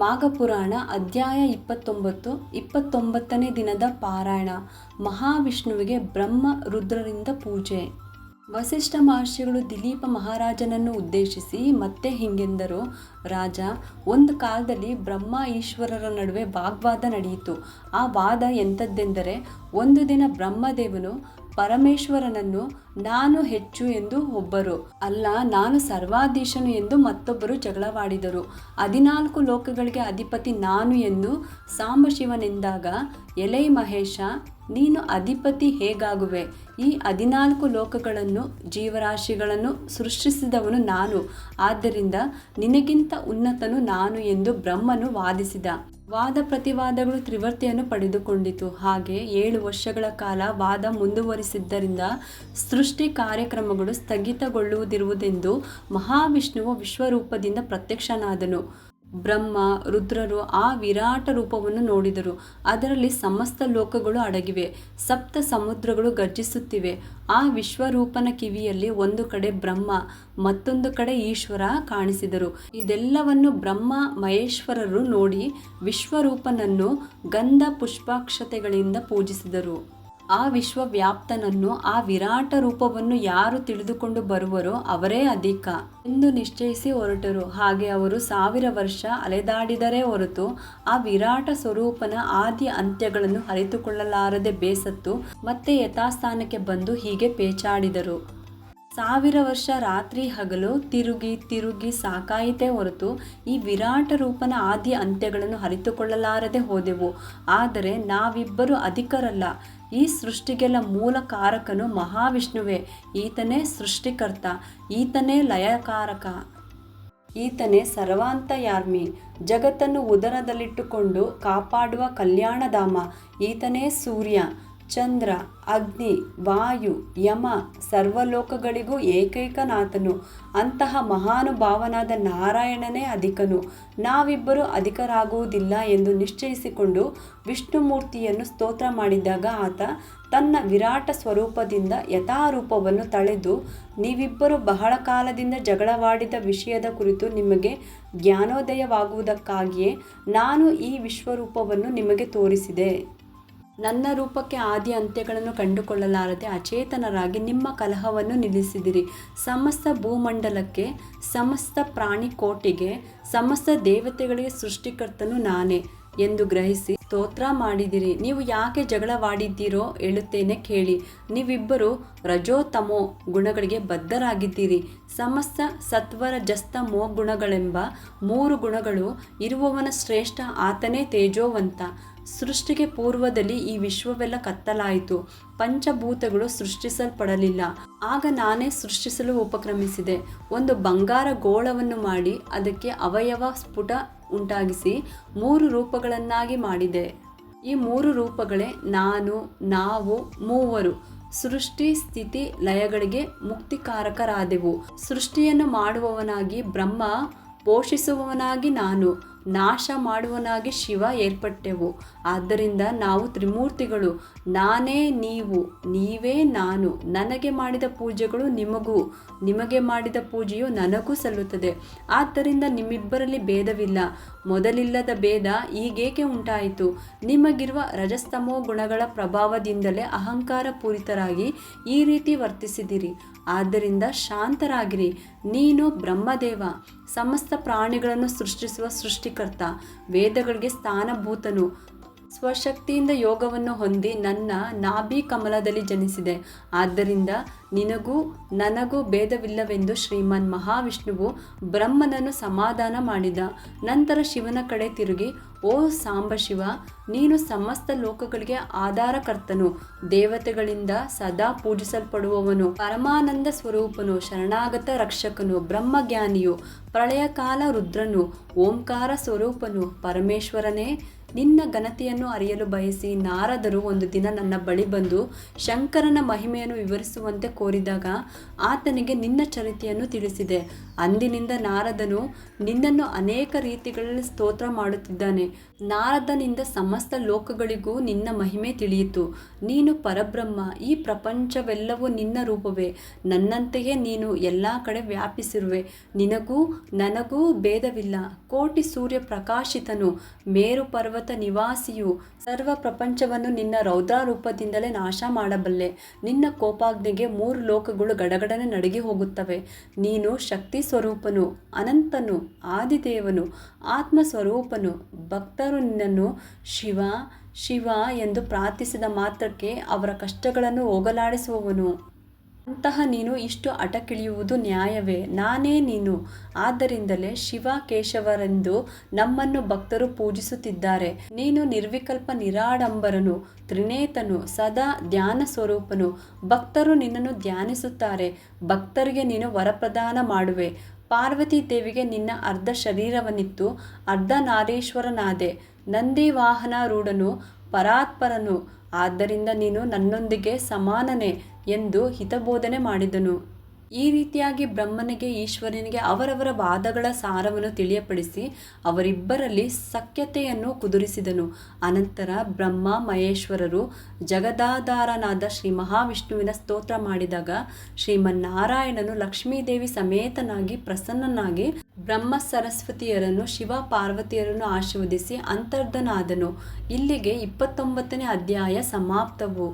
ಮಾಘಪುರಾಣ ಅಧ್ಯಾಯ 29 ದಿನದ ಪಾರಾಯಣ. ಮಹಾವಿಷ್ಣುವಿಗೆ ಬ್ರಹ್ಮ ರುದ್ರರಿಂದ ಪೂಜೆ. ವಸಿಷ್ಠ ಮಹರ್ಷಿಗಳು ದಿಲೀಪ ಮಹಾರಾಜನನ್ನು ಉದ್ದೇಶಿಸಿ ಮತ್ತೆ ಹೀಗೆಂದರು: ರಾಜ, ಒಂದು ಕಾಲದಲ್ಲಿ ಬ್ರಹ್ಮ ಈಶ್ವರರ ನಡುವೆ ವಾಗ್ವಾದ ನಡೆಯಿತು. ಆ ವಾದ ಎಂಥದ್ದೆಂದರೆ, ಒಂದು ದಿನ ಬ್ರಹ್ಮದೇವನು ಪರಮೇಶ್ವರನನ್ನು ನಾನು ಹೆಚ್ಚು ಎಂದು ಒಬ್ಬರು, ಅಲ್ಲ ನಾನು ಸರ್ವಾಧೀಶನು ಎಂದು ಮತ್ತೊಬ್ಬರು ಜಗಳವಾಡಿದರು. 14 ಲೋಕಗಳಿಗೆ ಅಧಿಪತಿ ನಾನು ಎಂದು ಸಾಂಬಶಿವನೆಂದಾಗ, ಎಲೈ ಮಹೇಶ, ನೀನು ಅಧಿಪತಿ ಹೇಗಾಗುವೆ? ಈ 14 ಲೋಕಗಳನ್ನು ಜೀವರಾಶಿಗಳನ್ನು ಸೃಷ್ಟಿಸಿದವನು ನಾನು, ಆದ್ದರಿಂದ ನಿನಗಿಂತ ಉನ್ನತನು ನಾನು ಎಂದು ಬ್ರಹ್ಮನು ವಾದಿಸಿದ. ವಾದ ಪ್ರತಿವಾದಗಳು ತ್ರಿವರ್ತಿಯನ್ನು ಪಡೆದುಕೊಂಡಿತು. ಹಾಗೆ 7 ವರ್ಷಗಳ ಕಾಲ ವಾದ ಮುಂದುವರಿಸಿದ್ದರಿಂದ ಸೃಷ್ಟಿ ಕಾರ್ಯಕ್ರಮಗಳು ಸ್ಥಗಿತಗೊಳ್ಳುವುದಿರುವುದೆಂದು ಮಹಾವಿಷ್ಣುವು ವಿಶ್ವರೂಪದಿಂದ ಪ್ರತ್ಯಕ್ಷನಾದನು. ಬ್ರಹ್ಮ ರುದ್ರರು ಆ ವಿರಾಟ ರೂಪವನ್ನು ನೋಡಿದರು. ಅದರಲ್ಲಿ ಸಮಸ್ತ ಲೋಕಗಳು ಅಡಗಿವೆ, ಸಪ್ತ ಸಮುದ್ರಗಳು ಗರ್ಜಿಸುತ್ತಿವೆ. ಆ ವಿಶ್ವರೂಪನ ಕಿವಿಯಲ್ಲಿ ಒಂದು ಕಡೆ ಬ್ರಹ್ಮ, ಮತ್ತೊಂದು ಕಡೆ ಈಶ್ವರ ಕಾಣಿಸಿದರು. ಇದೆಲ್ಲವನ್ನು ಬ್ರಹ್ಮ ಮಹೇಶ್ವರರು ನೋಡಿ ವಿಶ್ವರೂಪನನ್ನು ಗಂಧ ಪುಷ್ಪಾಕ್ಷತೆಗಳಿಂದ ಪೂಜಿಸಿದರು. ಆ ವಿಶ್ವವ್ಯಾಪ್ತನನ್ನು, ಆ ವಿರಾಟ ರೂಪವನ್ನು ಯಾರು ತಿಳಿದುಕೊಂಡು ಬರುವರೋ ಅವರೇ ಅಧಿಕ ಎಂದು ನಿಶ್ಚಯಿಸಿ ಹೊರಟರು. ಹಾಗೆ ಅವರು 1000 ವರ್ಷ ಅಲೆದಾಡಿದರೇ ಹೊರತು ಆ ವಿರಾಟ ಸ್ವರೂಪನ ಆದಿ ಅಂತ್ಯಗಳನ್ನು ಅರಿತುಕೊಳ್ಳಲಾರದೆ ಬೇಸತ್ತು ಮತ್ತೆ ಯಥಾಸ್ಥಾನಕ್ಕೆ ಬಂದು ಹೀಗೆ ಪೇಚಾಡಿದರು. 1000 ವರ್ಷ ರಾತ್ರಿ ಹಗಲು ತಿರುಗಿ ಸಾಕಾಯಿತೇ ಹೊರತು ಈ ವಿರಾಟ ರೂಪನ ಆದಿ ಅಂತ್ಯಗಳನ್ನು ಅರಿತುಕೊಳ್ಳಲಾರದೆ ಹೋದೆವು. ಆದರೆ ನಾವಿಬ್ಬರು ಅಧಿಕರಲ್ಲ. ಈ ಸೃಷ್ಟಿಗೆಲ್ಲ ಮೂಲ ಕಾರಕನು ಮಹಾವಿಷ್ಣುವೇ. ಈತನೇ ಸೃಷ್ಟಿಕರ್ತ, ಈತನೇ ಲಯಕಾರಕ, ಈತನೇ ಸರ್ವಾಂತರ್ಯಾಮಿ, ಜಗತ್ತನ್ನು ಉದರದಲ್ಲಿಟ್ಟುಕೊಂಡು ಕಾಪಾಡುವ ಕಲ್ಯಾಣಧಾಮ. ಈತನೇ ಸೂರ್ಯ, ಚಂದ್ರ, ಅಗ್ನಿ, ವಾಯು, ಯಮ, ಸರ್ವಲೋಕಗಳಿಗೂ ಏಕೈಕನಾಥನು. ಅಂತಹ ಮಹಾನುಭಾವನಾದ ನಾರಾಯಣನೇ ಅಧಿಕನು. ನಾವಿಬ್ಬರು ಅಧಿಕರಾಗುವುದಿಲ್ಲ ಎಂದು ನಿಶ್ಚಯಿಸಿಕೊಂಡು ವಿಷ್ಣುಮೂರ್ತಿಯನ್ನು ಸ್ತೋತ್ರ ಮಾಡಿದಾಗ ಆತ ತನ್ನ ವಿರಾಟ ಸ್ವರೂಪದಿಂದ ಯಥಾರೂಪವನ್ನು ತಳೆದು, ನೀವಿಬ್ಬರು ಬಹಳ ಕಾಲದಿಂದ ಜಗಳವಾಡಿದ ವಿಷಯದ ಕುರಿತು ನಿಮಗೆ ಜ್ಞಾನೋದಯವಾಗುವುದಕ್ಕಾಗಿಯೇ ನಾನು ಈ ವಿಶ್ವರೂಪವನ್ನು ನಿಮಗೆ ತೋರಿಸಿದೆ. ನನ್ನ ರೂಪಕ್ಕೆ ಆದಿ ಅಂತ್ಯಗಳನ್ನು ಕಂಡುಕೊಳ್ಳಲಾರದೆ ಅಚೇತನರಾಗಿ ನಿಮ್ಮ ಕಲಹವನ್ನು ನಿಲ್ಲಿಸಿದಿರಿ. ಸಮಸ್ತ ಭೂಮಂಡಲಕ್ಕೆ, ಸಮಸ್ತ ಪ್ರಾಣಿಕೋಟಿಗೆ, ಸಮಸ್ತ ದೇವತೆಗಳಿಗೆ ಸೃಷ್ಟಿಕರ್ತನು ನಾನೇ ಎಂದು ಗ್ರಹಿಸಿ ಸ್ತೋತ್ರ ಮಾಡಿದಿರಿ. ನೀವು ಯಾಕೆ ಜಗಳವಾಡಿದ್ದೀರೋ ಹೇಳುತ್ತೇನೆ ಕೇಳಿ. ನೀವಿಬ್ಬರು ರಜೋತಮೋ ಗುಣಗಳಿಗೆ ಬದ್ಧರಾಗಿದ್ದೀರಿ. ಸಮಸ್ತ ಸತ್ವರ ಜಸ್ತಮೋ ಗುಣಗಳೆಂಬ 3 ಗುಣಗಳು ಇರುವವನ ಶ್ರೇಷ್ಠ ಆತನೇ ತೇಜೋವಂತ. ಸೃಷ್ಟಿಗೆ ಪೂರ್ವದಲ್ಲಿ ಈ ವಿಶ್ವವೆಲ್ಲ ಕತ್ತಲಾಯಿತು. ಪಂಚಭೂತಗಳು ಸೃಷ್ಟಿಸಲ್ಪಡಲಿಲ್ಲ. ಆಗ ನಾನೇ ಸೃಷ್ಟಿಸಲು ಉಪಕ್ರಮಿಸಿದೆ. ಒಂದು ಬಂಗಾರ ಗೋಳವನ್ನು ಮಾಡಿ ಅದಕ್ಕೆ ಅವಯವ ಸ್ಫುಟ ಉಂಟಾಗಿಸಿ 3 ರೂಪಗಳನ್ನಾಗಿ ಮಾಡಿದೆ. ಈ 3 ರೂಪಗಳೇ ನಾನು, ನಾವು, ಮೂವರು. ಸೃಷ್ಟಿ ಸ್ಥಿತಿ ಲಯಗಳಿಗೆ ಮುಕ್ತಿಕಾರಕರಾದೆವು. ಸೃಷ್ಟಿಯನ್ನು ಮಾಡುವವನಾಗಿ ಬ್ರಹ್ಮ, ಪೋಷಿಸುವವನಾಗಿ ನಾನು, ನಾಶ ಮಾಡುವನಾಗಿ ಶಿವ ಏರ್ಪಟ್ಟೆವು. ಆದ್ದರಿಂದ ನಾವು ತ್ರಿಮೂರ್ತಿಗಳು. ನಾನೇ ನೀವು, ನೀವೇ ನಾನು. ನನಗೆ ಮಾಡಿದ ಪೂಜೆಗಳು ನಿಮಗೂ, ನಿಮಗೆ ಮಾಡಿದ ಪೂಜೆಯು ನನಗೂ ಸಲ್ಲುತ್ತದೆ. ಆದ್ದರಿಂದ ನಿಮ್ಮಿಬ್ಬರಲ್ಲಿ ಭೇದವಿಲ್ಲ. ಮೊದಲಿಲ್ಲದ ಭೇದ ಈಗೇಕೆ ಉಂಟಾಯಿತು? ನಿಮಗಿರುವ ರಜಸ್ತಮೋ ಗುಣಗಳ ಪ್ರಭಾವದಿಂದಲೇ ಅಹಂಕಾರ ಪೂರಿತರಾಗಿ ಈ ರೀತಿ ವರ್ತಿಸಿದಿರಿ. ಆದ್ದರಿಂದ ಶಾಂತರಾಗಿರಿ. ನೀನು ಬ್ರಹ್ಮದೇವ, ಸಮಸ್ತ ಪ್ರಾಣಿಗಳನ್ನು ಸೃಷ್ಟಿಸುವ ಸೃಷ್ಟಿಕರ್ತ, ವೇದಗಳಿಗೆ ಸ್ಥಾನಭೂತನು. ಸ್ವಶಕ್ತಿಯಿಂದ ಯೋಗವನ್ನು ಹೊಂದಿ ನನ್ನ ನಾಭಿ ಕಮಲದಲ್ಲಿ ಜನಿಸಿದೆ. ಆದ್ದರಿಂದ ನಿನಗೂ ನನಗೂ ಭೇದವಿಲ್ಲವೆಂದು ಶ್ರೀಮನ್ ಮಹಾವಿಷ್ಣುವು ಬ್ರಹ್ಮನನ್ನು ಸಮಾಧಾನ ಮಾಡಿದ. ನಂತರ ಶಿವನ ಕಡೆ ತಿರುಗಿ, ಓ ಸಾಂಬಶಿವ, ನೀನು ಸಮಸ್ತ ಲೋಕಗಳಿಗೆ ಆಧಾರಕರ್ತನು, ದೇವತೆಗಳಿಂದ ಸದಾ ಪೂಜಿಸಲ್ಪಡುವವನು, ಪರಮಾನಂದ ಸ್ವರೂಪನು, ಶರಣಾಗತ ರಕ್ಷಕನು, ಬ್ರಹ್ಮಜ್ಞಾನಿಯು, ಪ್ರಳಯಕಾಲ ರುದ್ರನು, ಓಂಕಾರ ಸ್ವರೂಪನು, ಪರಮೇಶ್ವರನೇ. ನಿನ್ನ ಘನತೆಯನ್ನು ಅರಿಯಲು ಬಯಸಿ ನಾರದರು ಒಂದು ದಿನ ನನ್ನ ಬಳಿ ಬಂದು ಶಂಕರನ ಮಹಿಮೆಯನ್ನು ವಿವರಿಸುವಂತೆ ಕೋರಿದಾಗ ಆತನಿಗೆ ನಿನ್ನ ಚರಿತೆಯನ್ನು ತಿಳಿಸಿದೆ. ಅಂದಿನಿಂದ ನಾರದನು ನಿನ್ನನ್ನು ಅನೇಕ ರೀತಿಗಳಲ್ಲಿ ಸ್ತೋತ್ರ ಮಾಡುತ್ತಿದ್ದಾನೆ. ನಾರದನಿಂದ ಸಮಸ್ತ ಲೋಕಗಳಿಗೂ ನಿನ್ನ ಮಹಿಮೆ ತಿಳಿಯಿತು. ನೀನು ಪರಬ್ರಹ್ಮ, ಈ ಪ್ರಪಂಚವೆಲ್ಲವೂ ನಿನ್ನ ರೂಪವೇ. ನನ್ನಂತೆಯೇ ನೀನು ಎಲ್ಲ ಕಡೆ ವ್ಯಾಪಿಸಿರುವೆ. ನಿನಗೂ ನನಗೂ ಭೇದವಿಲ್ಲ. ಕೋಟಿ ಸೂರ್ಯ ಪ್ರಕಾಶಿತನು, ಮೇರು ಪರ್ವತ ನಿವಾಸಿಯು, ಸರ್ವ ಪ್ರಪಂಚವನ್ನು ನಿನ್ನ ರೌದ್ರ ರೂಪದಿಂದಲೇ ನಾಶ ಮಾಡಬಲ್ಲೆ. ನಿನ್ನ ಕೋಪಾಗ್ನಿಗೆ 3 ಲೋಕಗಳು ಗಡಗಡನೆ ನಡುಗಿ ಹೋಗುತ್ತವೆ. ನೀನು ಶಕ್ತಿ ಸ್ವರೂಪನು, ಅನಂತನು, ಆದಿದೇವನು, ಆತ್ಮ ಸ್ವರೂಪನು. ಭಕ್ತರು ನಿನ್ನನ್ನು ಶಿವ ಶಿವ ಎಂದು ಪ್ರಾರ್ಥಿಸಿದ ಮಾತ್ರಕ್ಕೆ ಅವರ ಕಷ್ಟಗಳನ್ನು ಹೋಗಲಾಡಿಸುವವನು. ಅಂತಹ ನೀನು ಇಷ್ಟು ಹಠಕ್ಕಿಳಿಯುವುದು ನ್ಯಾಯವೇ? ನಾನೇ ನೀನು. ಆದ್ದರಿಂದಲೇ ಶಿವ ಕೇಶವರೆಂದು ನಮ್ಮನ್ನು ಭಕ್ತರು ಪೂಜಿಸುತ್ತಿದ್ದಾರೆ. ನೀನು ನಿರ್ವಿಕಲ್ಪ ನಿರಾಡಂಬರನು, ತ್ರಿನೇತನು, ಸದಾ ಧ್ಯಾನ ಸ್ವರೂಪನು. ಭಕ್ತರು ನಿನ್ನನ್ನು ಧ್ಯಾನಿಸುತ್ತಾರೆ. ಭಕ್ತರಿಗೆ ನೀನು ವರಪ್ರದಾನ ಮಾಡುವೆ. ಪಾರ್ವತಿ ದೇವಿಗೆ ನಿನ್ನ ಅರ್ಧ ಶರೀರವನ್ನಿತ್ತು ಅರ್ಧ ನಾರೀಶ್ವರನಾದೆ. ನಂದಿ ವಾಹನಾರೂಢನು, ಪರಾತ್ಪರನು. ಆದ್ದರಿಂದ ನೀನು ನನ್ನೊಂದಿಗೆ ಸಮಾನನೇ ಎಂದು ಹಿತಬೋಧನೆ ಮಾಡಿದನು. ಈ ರೀತಿಯಾಗಿ ಬ್ರಹ್ಮನಿಗೆ ಈಶ್ವರನಿಗೆ ಅವರವರ ವಾದಗಳ ಸಾರವನ್ನು ತಿಳಿಯಪಡಿಸಿ ಅವರಿಬ್ಬರಲ್ಲಿ ಸಖ್ಯತೆಯನ್ನು ಕುದುರಿಸಿದನು. ಅನಂತರ ಬ್ರಹ್ಮ ಮಹೇಶ್ವರರು ಜಗದಾಧಾರನಾದ ಶ್ರೀ ಮಹಾವಿಷ್ಣುವಿನ ಸ್ತೋತ್ರ ಮಾಡಿದಾಗ ಶ್ರೀಮನ್ನಾರಾಯಣನು ಲಕ್ಷ್ಮೀದೇವಿ ಸಮೇತನಾಗಿ ಪ್ರಸನ್ನನಾಗಿ ಬ್ರಹ್ಮ ಸರಸ್ವತಿಯರನ್ನು ಶಿವ ಪಾರ್ವತಿಯರನ್ನು ಆಶೀರ್ವದಿಸಿ ಅಂತರ್ಧನಾದನು. ಇಲ್ಲಿಗೆ 29ನೇ ಅಧ್ಯಾಯ ಸಮಾಪ್ತವು.